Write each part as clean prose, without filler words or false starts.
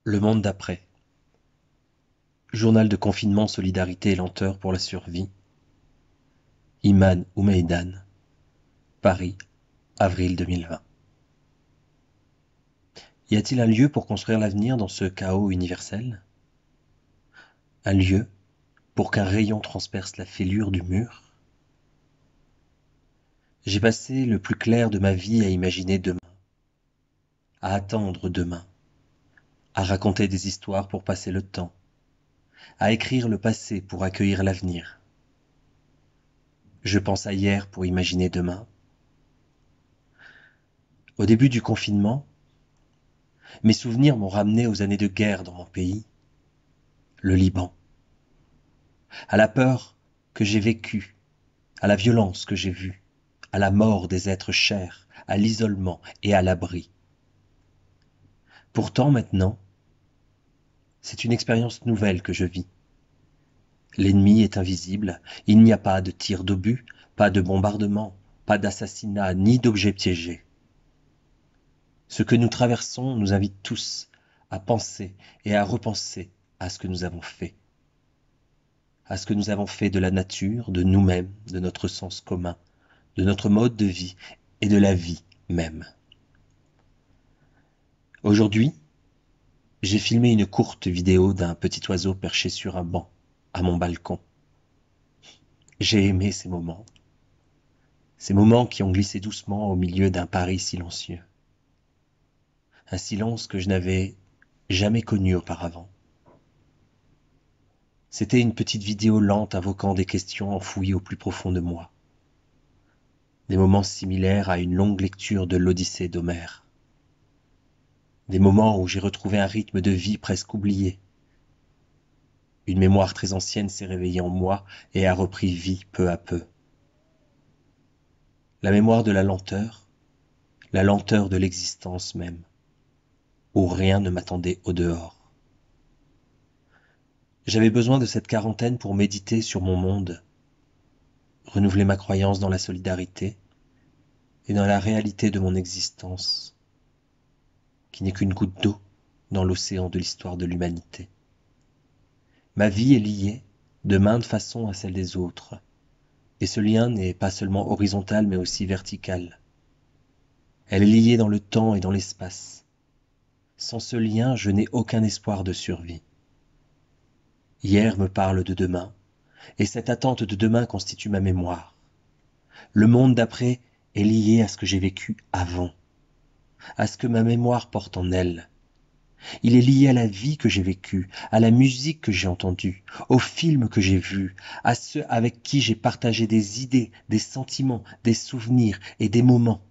Le monde d'après. Journal de confinement, solidarité et lenteur pour la survie. Iman Oumeidan, Paris, avril 2020. Y a-t-il un lieu pour construire l'avenir dans ce chaos universel? Un lieu pour qu'un rayon transperce la fêlure du mur? J'ai passé le plus clair de ma vie à imaginer demain, à attendre demain, à raconter des histoires pour passer le temps, à écrire le passé pour accueillir l'avenir. Je pense à hier pour imaginer demain. Au début du confinement, mes souvenirs m'ont ramené aux années de guerre dans mon pays, le Liban, à la peur que j'ai vécue, à la violence que j'ai vue, à la mort des êtres chers, à l'isolement et à l'abri. Pourtant maintenant, c'est une expérience nouvelle que je vis. L'ennemi est invisible, il n'y a pas de tir d'obus, pas de bombardement, pas d'assassinat ni d'objets piégés. Ce que nous traversons nous invite tous à penser et à repenser à ce que nous avons fait. À ce que nous avons fait de la nature, de nous-mêmes, de notre sens commun, de notre mode de vie et de la vie même. Aujourd'hui, j'ai filmé une courte vidéo d'un petit oiseau perché sur un banc à mon balcon. J'ai aimé ces moments qui ont glissé doucement au milieu d'un Paris silencieux. Un silence que je n'avais jamais connu auparavant. C'était une petite vidéo lente invoquant des questions enfouies au plus profond de moi. Des moments similaires à une longue lecture de l'Odyssée d'Homère. Des moments où j'ai retrouvé un rythme de vie presque oublié. Une mémoire très ancienne s'est réveillée en moi et a repris vie peu à peu. La mémoire de la lenteur de l'existence même, où rien ne m'attendait au dehors. J'avais besoin de cette quarantaine pour méditer sur mon monde, renouveler ma croyance dans la solidarité et dans la réalité de mon existence, qui n'est qu'une goutte d'eau dans l'océan de l'histoire de l'humanité. Ma vie est liée de maintes façons à celle des autres, et ce lien n'est pas seulement horizontal mais aussi vertical. Elle est liée dans le temps et dans l'espace. Sans ce lien, je n'ai aucun espoir de survie. Hier me parle de demain, et cette attente de demain constitue ma mémoire. Le monde d'après est lié à ce que j'ai vécu avant, à ce que ma mémoire porte en elle. Il est lié à la vie que j'ai vécue, à la musique que j'ai entendue, aux films que j'ai vus, à ceux avec qui j'ai partagé des idées, des sentiments, des souvenirs et des moments,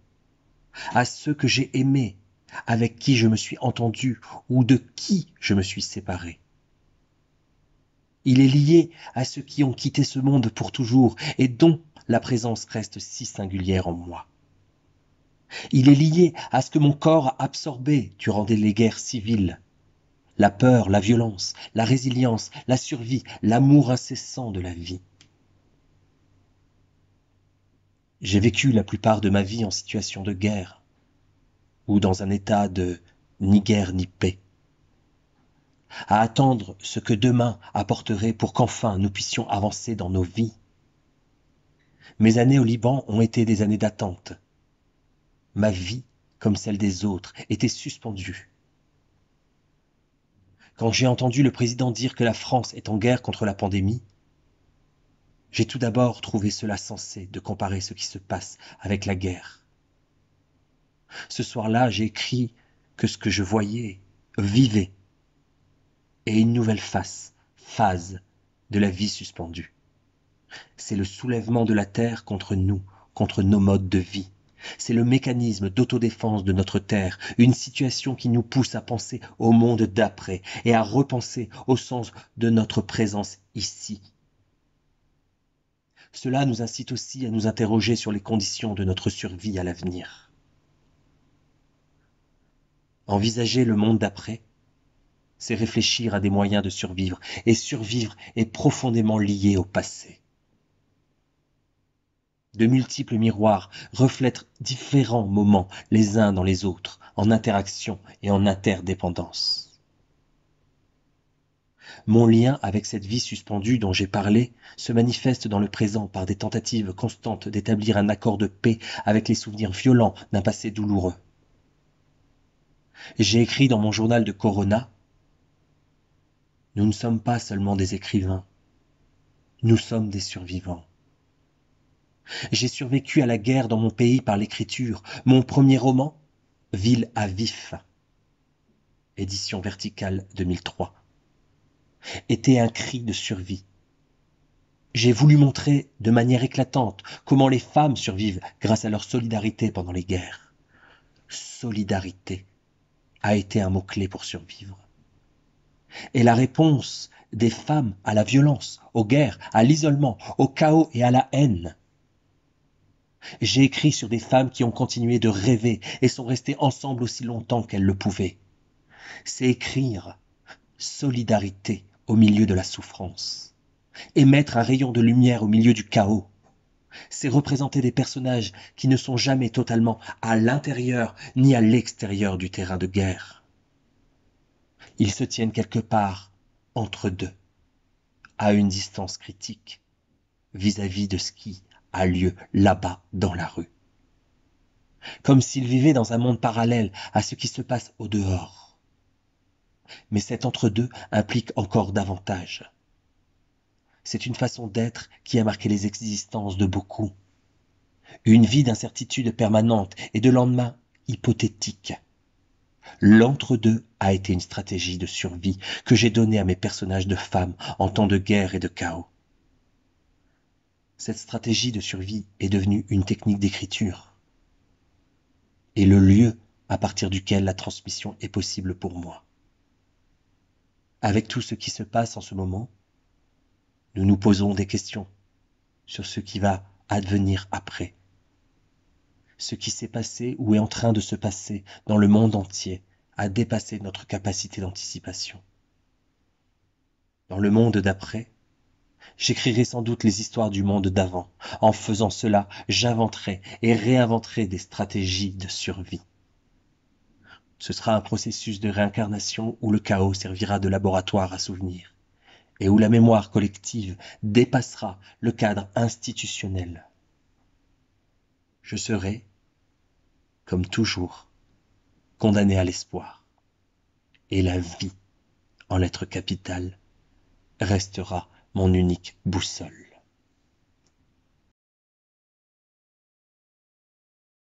à ceux que j'ai aimés, avec qui je me suis entendu ou de qui je me suis séparé. Il est lié à ceux qui ont quitté ce monde pour toujours et dont la présence reste si singulière en moi. Il est lié à ce que mon corps a absorbé durant les guerres civiles. La peur, la violence, la résilience, la survie, l'amour incessant de la vie. J'ai vécu la plupart de ma vie en situation de guerre, ou dans un état de ni guerre ni paix, à attendre ce que demain apporterait pour qu'enfin nous puissions avancer dans nos vies. Mes années au Liban ont été des années d'attente. Ma vie, comme celle des autres, était suspendue. Quand j'ai entendu le président dire que la France est en guerre contre la pandémie, j'ai tout d'abord trouvé cela sensé de comparer ce qui se passe avec la guerre. Ce soir-là, j'ai écrit que ce que je voyais, vivais, est une nouvelle phase de la vie suspendue. C'est le soulèvement de la Terre contre nous, contre nos modes de vie. C'est le mécanisme d'autodéfense de notre Terre, une situation qui nous pousse à penser au monde d'après et à repenser au sens de notre présence ici. Cela nous incite aussi à nous interroger sur les conditions de notre survie à l'avenir. Envisager le monde d'après, c'est réfléchir à des moyens de survivre, et survivre est profondément lié au passé. De multiples miroirs reflètent différents moments les uns dans les autres, en interaction et en interdépendance. Mon lien avec cette vie suspendue dont j'ai parlé se manifeste dans le présent par des tentatives constantes d'établir un accord de paix avec les souvenirs violents d'un passé douloureux. J'ai écrit dans mon journal de Corona: nous ne sommes pas seulement des écrivains, nous sommes des survivants. J'ai survécu à la guerre dans mon pays par l'écriture. Mon premier roman, Ville à vif, édition Verticale 2003, était un cri de survie. J'ai voulu montrer de manière éclatante comment les femmes survivent grâce à leur solidarité pendant les guerres. Solidarité a été un mot-clé pour survivre. Et la réponse des femmes à la violence, aux guerres, à l'isolement, au chaos et à la haine. J'ai écrit sur des femmes qui ont continué de rêver et sont restées ensemble aussi longtemps qu'elles le pouvaient. C'est écrire solidarité au milieu de la souffrance et mettre un rayon de lumière au milieu du chaos. C'est représenter des personnages qui ne sont jamais totalement à l'intérieur ni à l'extérieur du terrain de guerre. Ils se tiennent quelque part entre deux, à une distance critique, vis-à-vis de ce qui a lieu là-bas dans la rue. Comme s'ils vivaient dans un monde parallèle à ce qui se passe au dehors. Mais cet entre-deux implique encore davantage. C'est une façon d'être qui a marqué les existences de beaucoup. Une vie d'incertitude permanente et de lendemain hypothétique. L'entre-deux a été une stratégie de survie que j'ai donnée à mes personnages de femmes en temps de guerre et de chaos. Cette stratégie de survie est devenue une technique d'écriture et le lieu à partir duquel la transmission est possible pour moi. Avec tout ce qui se passe en ce moment, nous nous posons des questions sur ce qui va advenir après. Ce qui s'est passé ou est en train de se passer dans le monde entier a dépassé notre capacité d'anticipation. Dans le monde d'après, j'écrirai sans doute les histoires du monde d'avant. En faisant cela, j'inventerai et réinventerai des stratégies de survie. Ce sera un processus de réincarnation où le chaos servira de laboratoire à souvenirs et où la mémoire collective dépassera le cadre institutionnel. Je serai, comme toujours, condamné à l'espoir. Et la vie, en lettres capitales, restera mon unique boussole.